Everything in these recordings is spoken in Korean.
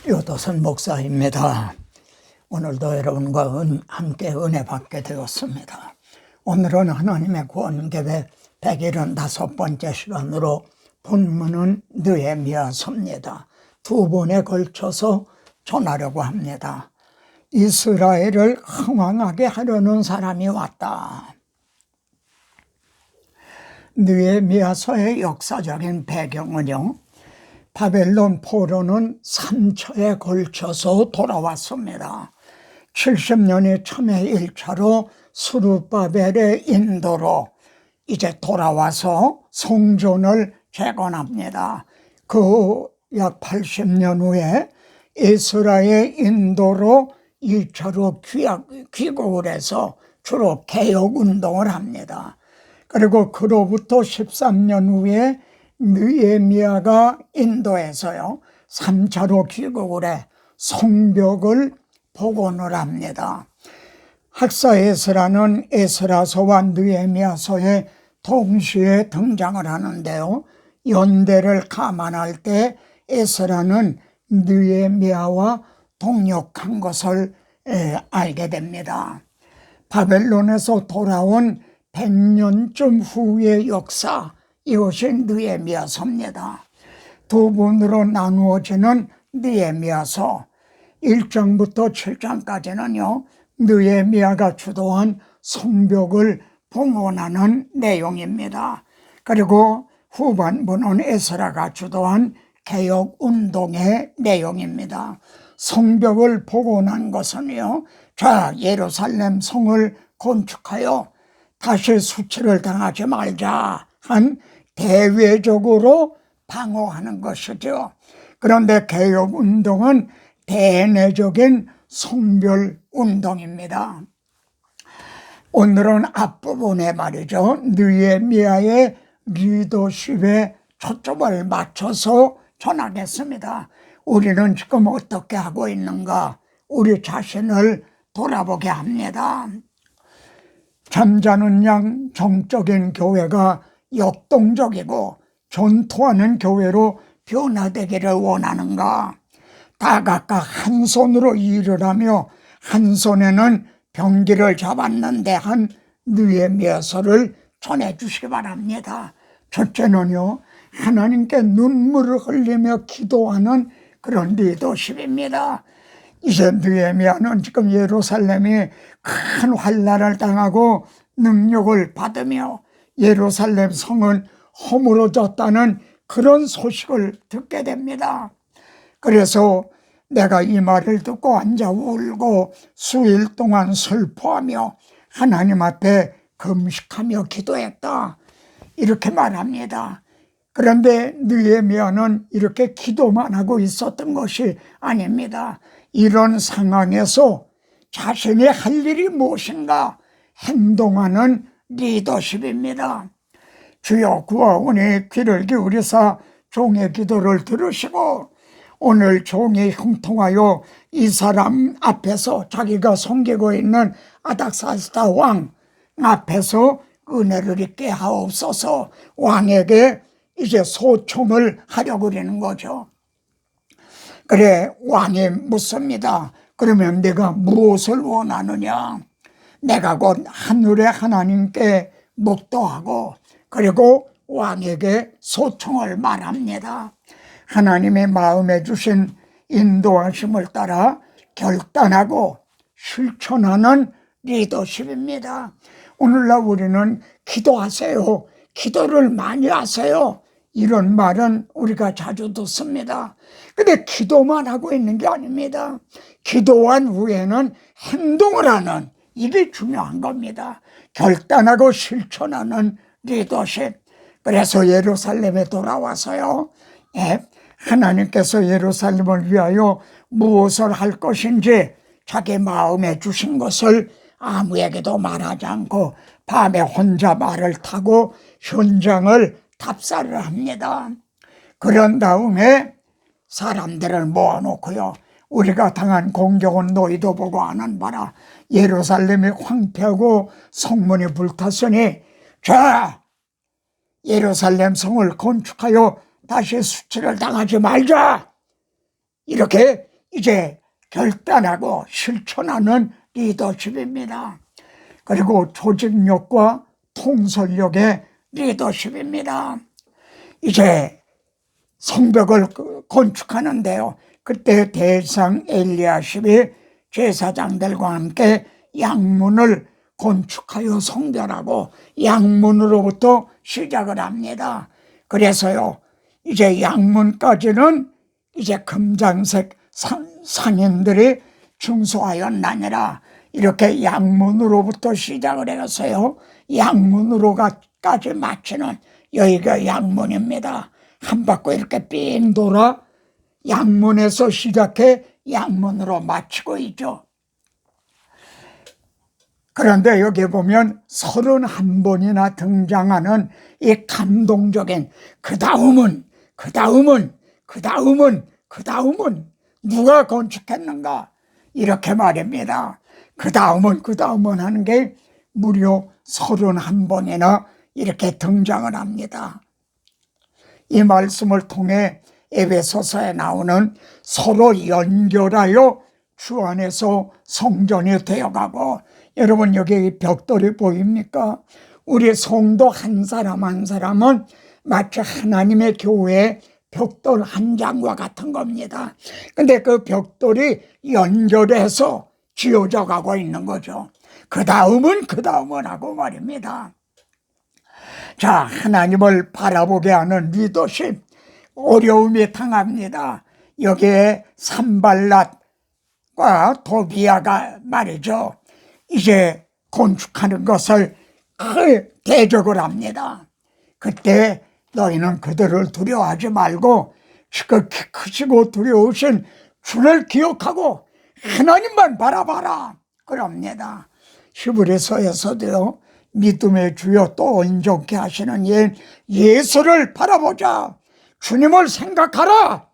요도선 목사입니다. 오늘도 여러분과 함께 은혜 받게 되었습니다. 오늘은 하나님의 구원 계획 175번째 시간으로 본문은 느헤미야서입니다. 두 번에 걸쳐서 전하려고 합니다. 이스라엘을 흥왕하게 하려는 사람이 왔다. 느헤미야서의 역사적인 배경은요, 바벨론 포로는 3차에 걸쳐서 돌아왔습니다. 70년이 참에 1차로 스룹바벨의 인도로 이제 돌아와서 성전을 재건합니다. 그 약 80년 후에 에스라의 인도로 2차로 귀국을 해서 주로 개혁운동을 합니다. 그리고 그로부터 13년 후에 느헤미야가 인도에서요 3차로 귀국을 해 성벽을 복원을 합니다. 학사 에스라는 에스라서와 느헤미야서에 동시에 등장을 하는데요, 연대를 감안할 때 에스라는 느헤미야와 동역한 것을 알게 됩니다. 바벨론에서 돌아온 100년쯤 후의 역사, 이것이 느헤미야서입니다. 두 분으로 나누어지는 느헤미야서 1장부터 7장까지는요 느헤미야가 주도한 성벽을 봉헌하는 내용입니다. 그리고 후반부는 에스라가 주도한 개혁운동의 내용입니다. 성벽을 복원한 것은요, 자, 예루살렘 성을 건축하여 다시 수치를 당하지 말자 한 대외적으로 방어하는 것이죠. 그런데 개혁운동은 대내적인 성별운동입니다. 오늘은 앞부분에 말이죠, 느헤미야의 리더십에 초점을 맞춰서 전하겠습니다. 우리는 지금 어떻게 하고 있는가, 우리 자신을 돌아보게 합니다. 잠자는 양 정적인 교회가 역동적이고 전투하는 교회로 변화되기를 원하는가? 다 각각 한 손으로 일을 하며 한 손에는 병기를 잡았는데 한 느헤미야서를 전해주시기 바랍니다. 첫째는요, 하나님께 눈물을 흘리며 기도하는 그런 리더십입니다. 이제 느헤미야는 지금 예루살렘이 큰 환난을 당하고 능력을 받으며 예루살렘 성은 허물어졌다는 그런 소식을 듣게 됩니다. 그래서 내가 이 말을 듣고 앉아 울고 수일 동안 슬퍼하며 하나님 앞에 금식하며 기도했다, 이렇게 말합니다. 그런데 느헤미야는 이렇게 기도만 하고 있었던 것이 아닙니다. 이런 상황에서 자신이 할 일이 무엇인가 행동하는 리더십입니다. 주여 구하오니 귀를 기울이사 종의 기도를 들으시고 오늘 종이 형통하여 이 사람 앞에서 자기가 섬기고 있는 아닥사스다 왕 앞에서 은혜를 입게 하옵소서. 왕에게 이제 소청을 하려고 그러는 거죠. 그래, 왕이 묻습니다. 그러면 내가 무엇을 원하느냐? 내가 곧 하늘의 하나님께 묵도하고 그리고 왕에게 소청을 말합니다. 하나님의 마음에 주신 인도하심을 따라 결단하고 실천하는 리더십입니다. 오늘날 우리는 기도하세요, 기도를 많이 하세요, 이런 말은 우리가 자주 듣습니다. 근데 기도만 하고 있는 게 아닙니다. 기도한 후에는 행동을 하는, 이게 중요한 겁니다. 결단하고 실천하는 리더십. 그래서 예루살렘에 돌아와서요, 하나님께서 예루살렘을 위하여 무엇을 할 것인지 자기 마음에 주신 것을 아무에게도 말하지 않고 밤에 혼자 말을 타고 현장을 답사를 합니다. 그런 다음에 사람들을 모아놓고요, 우리가 당한 공격은 너희도 보고 아는 바라. 예루살렘이 황폐하고 성문이 불탔으니 자, 예루살렘 성을 건축하여 다시 수치를 당하지 말자, 이렇게 이제 결단하고 실천하는 리더십입니다. 그리고 조직력과 통솔력의 리더십입니다. 이제 성벽을 건축하는데요. 그때 대상 엘리야십이 제사장들과 함께 양문을 건축하여 성별하고 양문으로부터 시작을 합니다. 그래서요, 이제 양문까지는 이제 금장색 상인들이 중소하였나니라. 이렇게 양문으로부터 시작을 해서요, 양문으로까지 마치는 여기가 양문입니다. 한 바퀴 이렇게 삥 돌아 양문에서 시작해 양문으로 마치고 있죠. 그런데 여기 보면 31번이나 등장하는 이 감동적인 그 다음은 누가 건축했는가 이렇게 말입니다. 그 다음은 하는 게 무려 31번이나 이렇게 등장을 합니다. 이 말씀을 통해 에베소서에 나오는 서로 연결하여 주 안에서 성전이 되어가고, 여러분 여기 벽돌이 보입니까? 우리 성도 한 사람 한 사람은 마치 하나님의 교회의 벽돌 한 장과 같은 겁니다. 근데 그 벽돌이 연결해서 지어져 가고 있는 거죠. 그 다음은 하고 말입니다. 자, 하나님을 바라보게 하는 리더십, 어려움이 당합니다. 여기에 산발랏과 도비아가 말이죠, 이제 건축하는 것을 대적을 합니다. 그때 너희는 그들을 두려워하지 말고 지극히 크시고 두려우신 주를 기억하고 하나님만 바라봐라 그럽니다. 히브리서에서도요, 믿음의 주여 또 온전케 하시는 예수를 바라보자, 주님을 생각하라.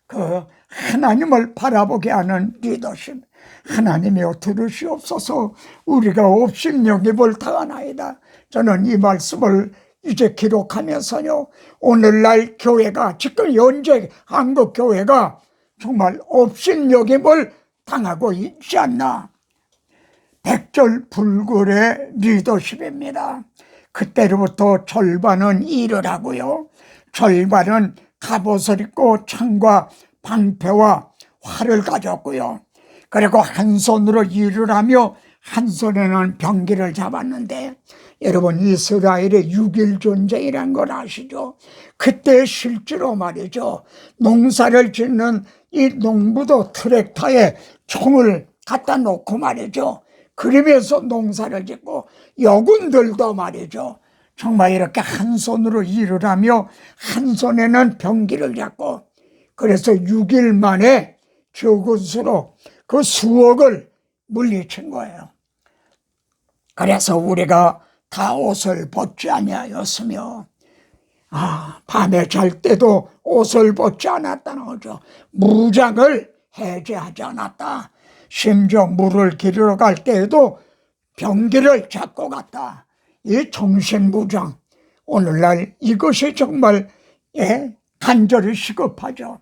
그 하나님을 바라보게 하는 리더십, 하나님이여 들으시옵소서, 우리가 업신여김을 당하나이다. 저는 이 말씀을 이제 기록하면서요, 오늘날 교회가, 지금 현재 한국 교회가 정말 업신여김을 당하고 있지 않나. 백절불굴의 리더십입니다. 그때로부터 절반은 일을 하고요, 절반은 갑옷을 입고 창과 방패와 활을 가졌고요, 그리고 한 손으로 일을 하며 한 손에는 병기를 잡았는데, 여러분 이스라엘의 6.1 전쟁이란 걸 아시죠? 그때 실제로 말이죠, 농사를 짓는 이 농부도 트랙터에 총을 갖다 놓고 말이죠, 그러면서 농사를 짓고, 여군들도 말이죠, 정말 이렇게 한 손으로 일을 하며 한 손에는 병기를 잡고, 그래서 6일 만에 적은 수로 그 수억을 물리친 거예요. 그래서 우리가 다 옷을 벗지 아니하였으며, 밤에 잘 때도 옷을 벗지 않았다는 거죠. 무장을 해제하지 않았다. 심지어 물을 기르러 갈 때에도 병기를 잡고 갔다. 이 정신무장, 오늘날 이것이 정말 간절히 시급하죠.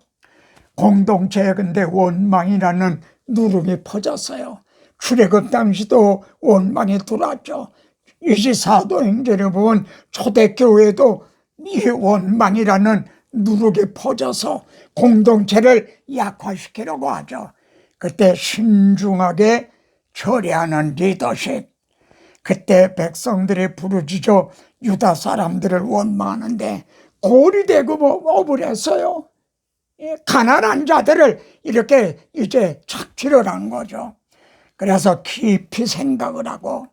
공동체에 근데 원망이라는 누름이 퍼졌어요. 출애굽 당시도 원망이 들어왔죠. 이제 사도행전에 보면 초대교회도 이 원망이라는 누룩이 퍼져서 공동체를 약화시키려고 하죠. 그때 신중하게 처리하는 리더십, 그때 백성들이 부르짖어 유다 사람들을 원망하는데 고리되고 업을 했어요. 가난한 자들을 이렇게 이제 착취를 한 거죠. 그래서 깊이 생각을 하고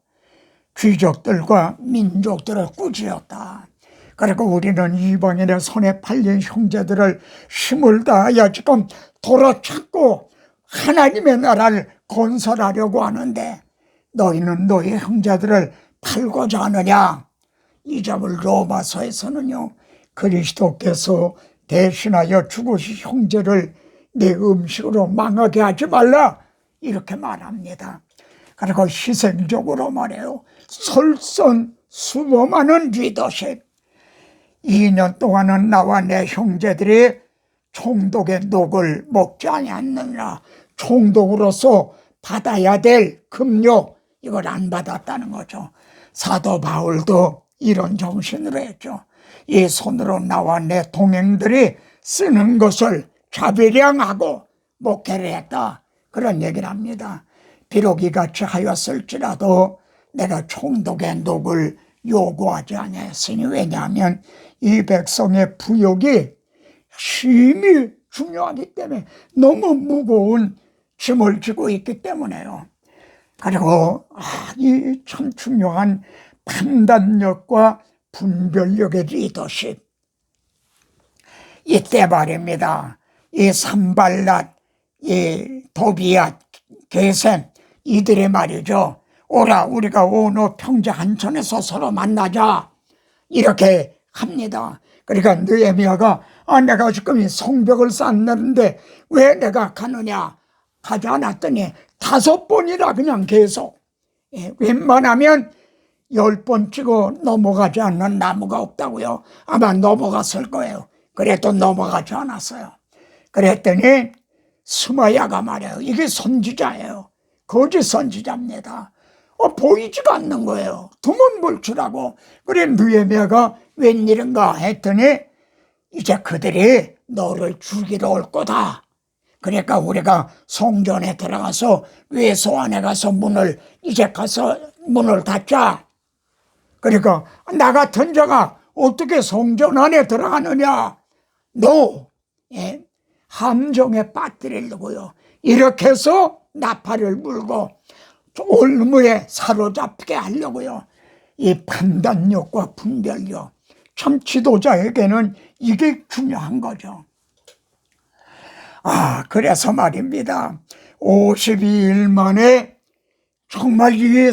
귀족들과 민족들을 꾸짖었다. 그리고 우리는 이방인의 손에 팔린 형제들을 힘을 다하여 지금 돌아찾고 하나님의 나라를 건설하려고 하는데, 너희는 너희 형제들을 팔고자 하느냐. 이 점을 로마서에서는요, 그리스도께서 대신하여 죽으신 형제를 내 음식으로 망하게 하지 말라 이렇게 말합니다. 그리고 희생적으로 말해요. 솔선수범하는 리더십. 2년 동안은 나와 내 형제들이 총독의 녹을 먹지 아니하느냐. 총독으로서 받아야 될 급료, 이걸 안 받았다는 거죠. 사도 바울도 이런 정신으로 했죠. 이 손으로 나와 내 동행들이 쓰는 것을 자비량하고 목회를 했다, 그런 얘기를 합니다. 비록 이같이 하였을지라도 내가 총독의 녹을 요구하지 아니했으니, 왜냐하면 이 백성의 부역이 심히 중요하기 때문에, 너무 무거운 짐을 지고 있기 때문에요. 그리고 이 참 중요한 판단력과 분별력의 리더십, 이때 말입니다. 이 산발랏, 이 도비앗, 게셈, 이들의 말이죠. 오라, 우리가 오노 평지 한천에서 서로 만나자, 이렇게 합니다. 그러니까 느헤미야가 내가 지금 이 성벽을 쌓는데 왜 내가 가느냐, 가지 않았더니 5번이나 그냥 계속, 웬만하면 10번 찍어 넘어가지 않는 나무가 없다고요. 아마 넘어갔을 거예요. 그래도 넘어가지 않았어요. 그랬더니 스마야가 말해요. 이게 선지자예요. 거짓 선지자입니다. 보이지가 않는 거예요. 두문불출하고. 그래 느헤미야가 웬일인가 했더니 이제 그들이 너를 죽이러 올 거다. 그러니까 우리가 성전에 들어가서 외소 안에 가서 이제 가서 문을 닫자. 그러니까 나 같은 자가 어떻게 성전 안에 들어가느냐. 함정에 빠뜨리려고요. 이렇게 해서 나팔을 물고 올무에 사로잡게 하려고요. 이 판단력과 분별력, 참 지도자에게는 이게 중요한 거죠. 그래서 말입니다. 52일 만에 정말 이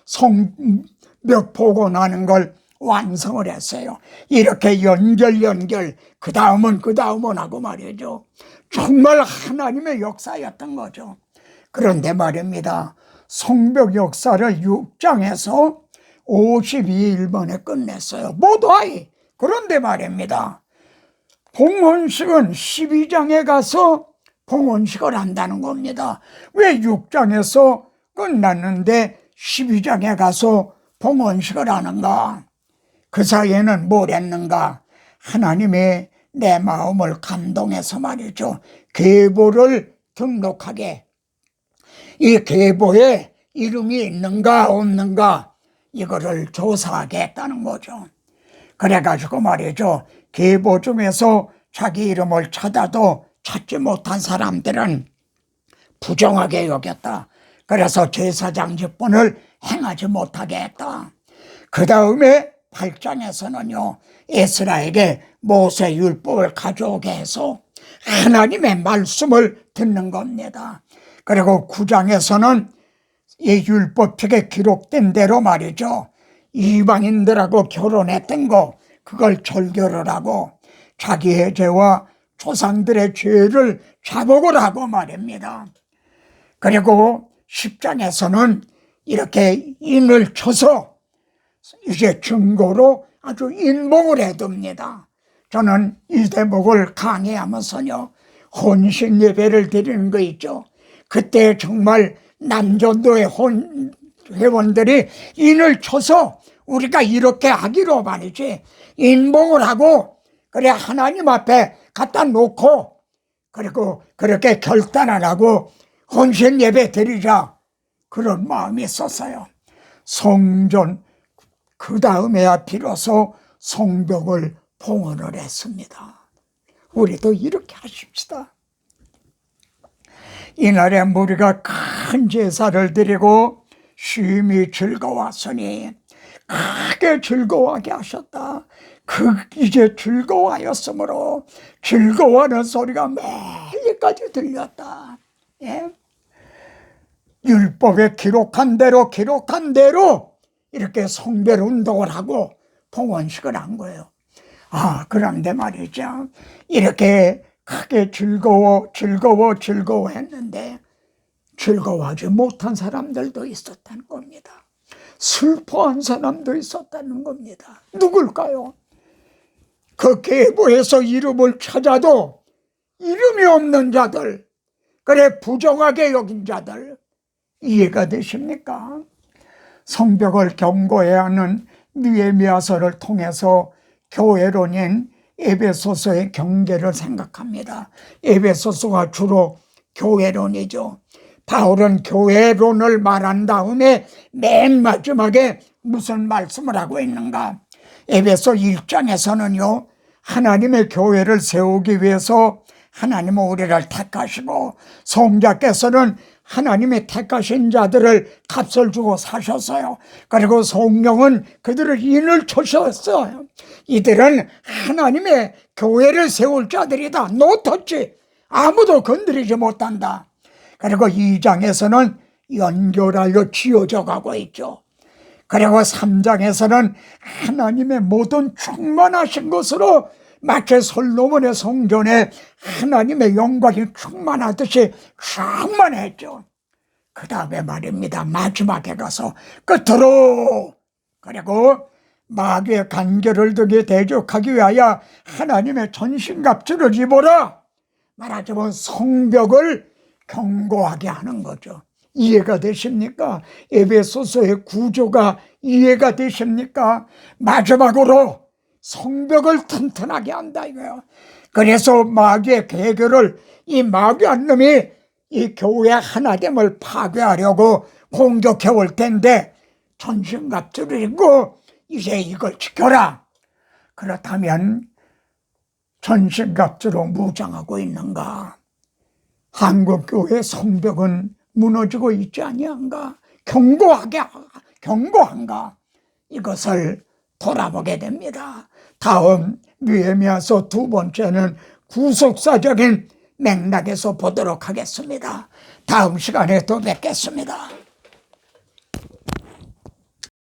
성벽 복원하는 걸 완성을 했어요. 이렇게 연결 그 다음은 하고 말이죠. 정말 하나님의 역사였던 거죠. 그런데 말입니다. 성벽 역사를 6장에서 52일 만에 끝냈어요. 모두하이. 그런데 말입니다. 봉헌식은 12장에 가서 봉헌식을 한다는 겁니다. 왜 6장에서 끝났는데 12장에 가서 봉헌식을 하는가? 그 사이에는 뭘 했는가? 하나님의 내 마음을 감동해서 말이죠. 계보를 등록하게, 이 계보에 이름이 있는가 없는가 이거를 조사하겠다는 거죠. 그래가지고 말이죠. 계보 중에서 자기 이름을 찾아도 찾지 못한 사람들은 부정하게 여겼다. 그래서 제사장 직분을 행하지 못하게 했다. 그 다음에 8장에서는요. 에스라에게 모세 율법을 가져오게 해서 하나님의 말씀을 듣는 겁니다. 그리고 9장에서는 이 율법책에 기록된 대로 말이죠. 이방인들하고 결혼했던 거, 그걸 절교를 하고 자기의 죄와 조상들의 죄를 자복을 하고 말입니다. 그리고 10장에서는 이렇게 인을 쳐서 이제 증거로 아주 인봉을 해둡니다. 저는 이 대목을 강의하면서요, 혼신 예배를 드리는 거 있죠. 그때 정말 남전도의 회원들이 인을 쳐서 우리가 이렇게 하기로 말이지, 인봉을 하고 그래 하나님 앞에 갖다 놓고 그리고 그렇게 결단을 하고 혼신 예배 드리자, 그런 마음이 있었어요. 성전 그 다음에야 비로소 성벽을 봉헌을 했습니다. 우리도 이렇게 하십시다. 이날에 무리가 큰 제사를 드리고 심히 즐거웠으니 크게 즐거워하게 하셨다. 이제 즐거워하였으므로 즐거워하는 소리가 멀리까지 들렸다. 율법에 기록한 대로 이렇게 성별 운동을 하고 봉헌식을 한 거예요. 그런데 말이죠. 이렇게 크게 즐거워했는데 즐거워하지 못한 사람들도 있었다는 겁니다. 슬퍼한 사람도 있었다는 겁니다. 누굴까요? 그 계보에서 이름을 찾아도 이름이 없는 자들, 그래 부정하게 여긴 자들, 이해가 되십니까? 성벽을 견고해야 하는 느헤미야서를 통해서 교회론인 에베소서의 경계를 생각합니다. 에베소서가 주로 교회론이죠. 바울은 교회론을 말한 다음에 맨 마지막에 무슨 말씀을 하고 있는가? 에베소 1장에서는요, 하나님의 교회를 세우기 위해서 하나님은 우리를 택하시고, 성자께서는 하나님의 택하신 자들을 값을 주고 사셨어요. 그리고 성령은 그들을 인을 주셨어요. 이들은 하나님의 교회를 세울 자들이다. 노터치, 아무도 건드리지 못한다. 그리고 2장에서는 연결하여 지어져 가고 있죠. 그리고 3장에서는 하나님의 모든 충만하신 것으로 마치 솔로몬의 성전에 하나님의 영광이 충만하듯이 충만했죠. 그 다음에 말입니다. 마지막에 가서 끝으로, 그리고 마귀의 간계를 등에 대적하기 위하여 하나님의 전신갑주를 입어라. 말하자면 성벽을 견고하게 하는 거죠. 이해가 되십니까? 에베소서의 구조가 이해가 되십니까? 마지막으로 성벽을 튼튼하게 한다 이거예요. 그래서 마귀의 계교를, 이 마귀한 놈이 이 교회 하나됨을 파괴하려고 공격해 올 텐데 전신갑주를 입고 이제 이걸 지켜라. 그렇다면 전신갑주로 무장하고 있는가? 한국교회 성벽은 무너지고 있지 아니한가? 견고한가? 이것을 돌아보게 됩니다. 다음 느헤미야서 두 번째는 구속사적인 맥락에서 보도록 하겠습니다. 다음 시간에 또 뵙겠습니다.